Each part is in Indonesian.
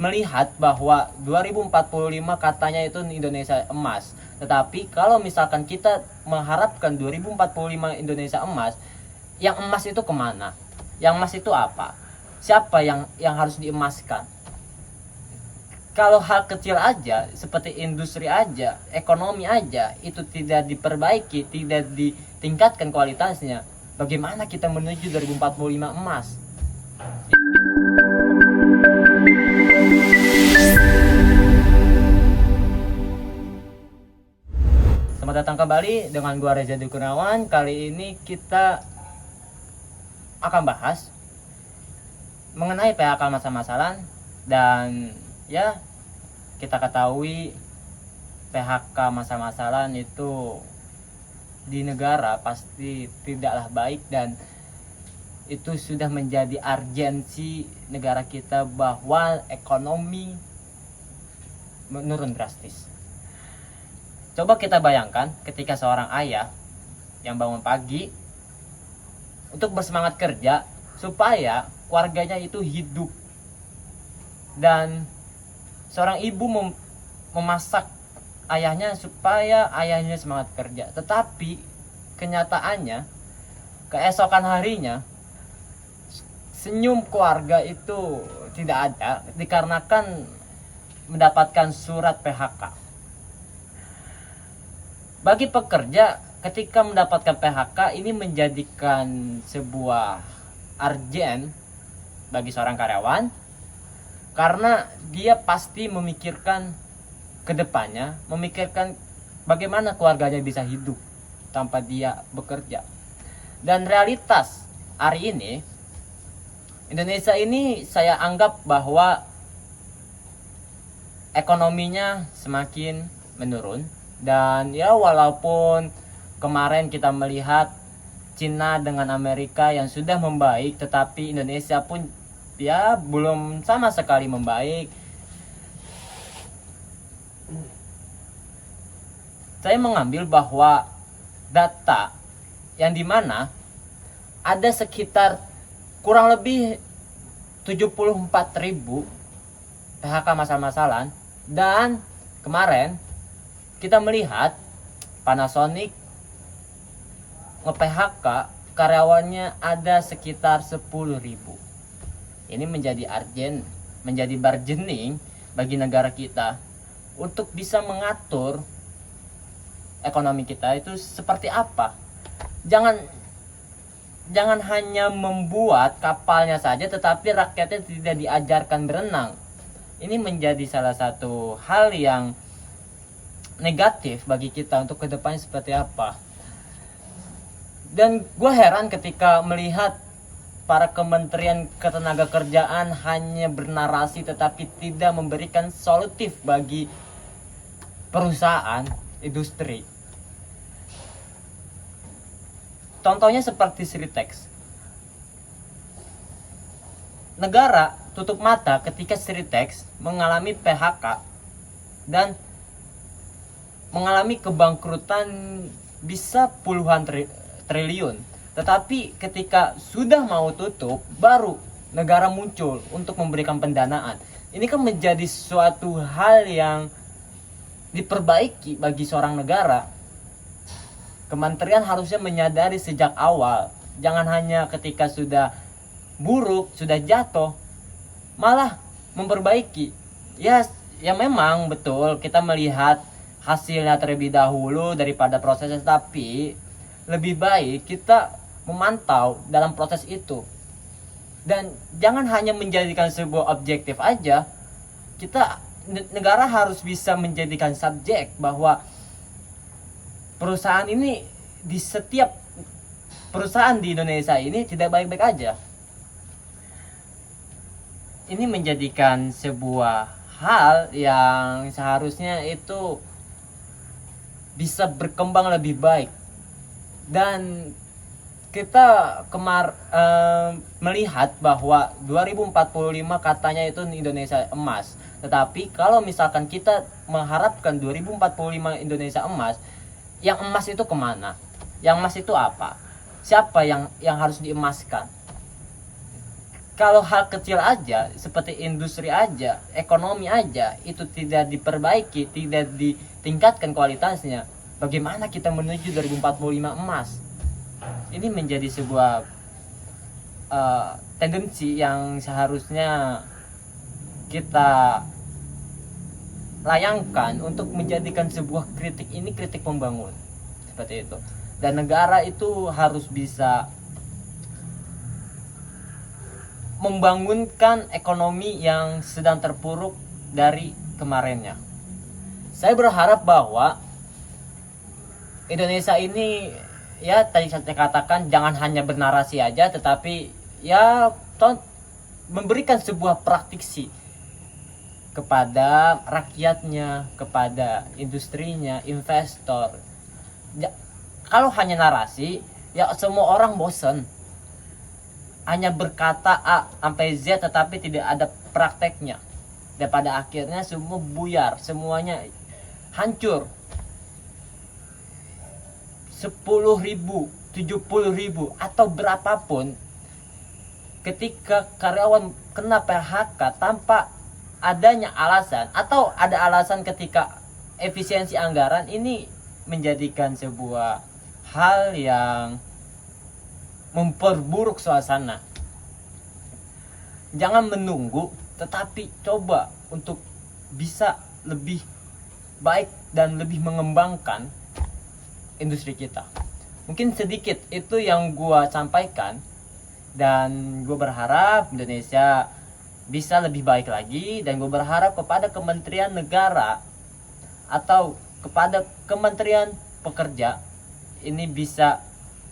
melihat bahwa 2045 katanya itu Indonesia emas. Tetapi kalau misalkan kita mengharapkan 2045 Indonesia emas, yang emas itu kemana? Yang emas itu apa? Siapa yang harus diemaskan? Kalau hal kecil aja, seperti industri aja, ekonomi aja, itu tidak diperbaiki, tidak ditingkatkan kualitasnya, bagaimana kita menuju 2045 emas? Selamat datang kembali dengan gua Reza Gunawan. Kali ini kita akan bahas mengenai PHK masa-masalan. Dan ya, kita ketahui PHK masa-masalan itu di negara pasti tidaklah baik, dan itu sudah menjadi urgensi negara kita bahwa ekonomi menurun drastis. Coba kita bayangkan ketika seorang ayah yang bangun pagi untuk bersemangat kerja supaya keluarganya itu hidup, dan seorang ibu memasak ayahnya supaya ayahnya semangat kerja. Tetapi kenyataannya keesokan harinya senyum keluarga itu tidak ada dikarenakan mendapatkan surat PHK. Bagi pekerja, ketika mendapatkan PHK ini menjadikan sebuah urgen bagi seorang karyawan, karena dia pasti memikirkan ke depannya, memikirkan bagaimana keluarganya bisa hidup tanpa dia bekerja. Dan realitas hari ini, Indonesia ini saya anggap bahwa ekonominya semakin menurun. Dan ya, walaupun kemarin kita melihat Cina dengan Amerika yang sudah membaik, tetapi Indonesia pun ya belum sama sekali membaik. Saya mengambil bahwa data yang dimana ada sekitar kurang lebih 74.000 PHK masa-masalan, dan kemarin kita melihat Panasonic nge-PHK karyawannya ada sekitar 10.000. Ini menjadi urgent, menjadi bargaining bagi negara kita untuk bisa mengatur ekonomi kita itu seperti apa. Jangan hanya membuat kapalnya saja tetapi rakyatnya tidak diajarkan berenang. Ini menjadi salah satu hal yang negatif bagi kita untuk kedepannya seperti apa. Dan gue heran ketika melihat para kementerian ketenagakerjaan hanya bernarasi tetapi tidak memberikan solutif bagi perusahaan industri. Contohnya seperti Sritex. Negara tutup mata ketika Sritex mengalami PHK dan mengalami kebangkrutan bisa puluhan triliun. Tetapi ketika sudah mau tutup, baru negara muncul untuk memberikan pendanaan. Ini kan menjadi suatu hal yang diperbaiki bagi seorang negara. Kementerian harusnya menyadari sejak awal. Jangan hanya ketika sudah buruk, sudah jatuh, malah memperbaiki. Ya memang betul kita melihat hasilnya terlebih dahulu daripada prosesnya, tapi lebih baik kita memantau dalam proses itu. Dan jangan hanya menjadikan sebuah objektif aja. Negara harus bisa menjadikan subjek bahwa perusahaan ini, di setiap perusahaan di Indonesia ini tidak baik-baik aja. Ini menjadikan sebuah hal yang seharusnya itu bisa berkembang lebih baik. Dan kita melihat bahwa 2045 katanya itu Indonesia emas. Tetapi kalau misalkan kita mengharapkan 2045 Indonesia emas, yang emas itu kemana? Yang emas itu apa? Siapa yang harus diemaskan? Kalau hal kecil aja seperti industri aja, ekonomi aja itu tidak diperbaiki, tidak ditingkatkan kualitasnya, bagaimana kita menuju 2045 emas? Ini menjadi sebuah tendensi yang seharusnya kita layangkan untuk menjadikan sebuah kritik ini kritik membangun seperti itu. Dan negara itu harus bisa membangunkan ekonomi yang sedang terpuruk dari kemarinnya. Saya berharap bahwa Indonesia ini, ya tadi saya katakan, jangan hanya bernarasi aja, tetapi ya memberikan sebuah praktisi kepada rakyatnya, kepada industrinya, investor. Ya, kalau hanya narasi, ya semua orang bosan. Hanya berkata A sampai Z tetapi tidak ada prakteknya. Dan pada akhirnya semua buyar, semuanya hancur. 10.000, 70.000 atau berapapun, ketika karyawan kena PHK tanpa adanya alasan, atau ada alasan ketika efisiensi anggaran, ini menjadikan sebuah hal yang memperburuk suasana. Jangan menunggu, tetapi coba untuk bisa lebih baik dan lebih mengembangkan industri kita. Mungkin sedikit itu yang gua sampaikan, dan gue berharap Indonesia bisa lebih baik lagi, dan gue berharap kepada Kementerian Negara atau kepada Kementerian Pekerja ini bisa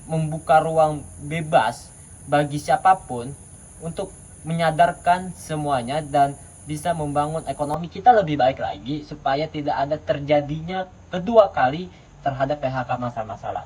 membuka ruang bebas bagi siapapun untuk menyadarkan semuanya dan bisa membangun ekonomi kita lebih baik lagi supaya tidak ada terjadinya kedua kali terhadap PHK masalah-masalah.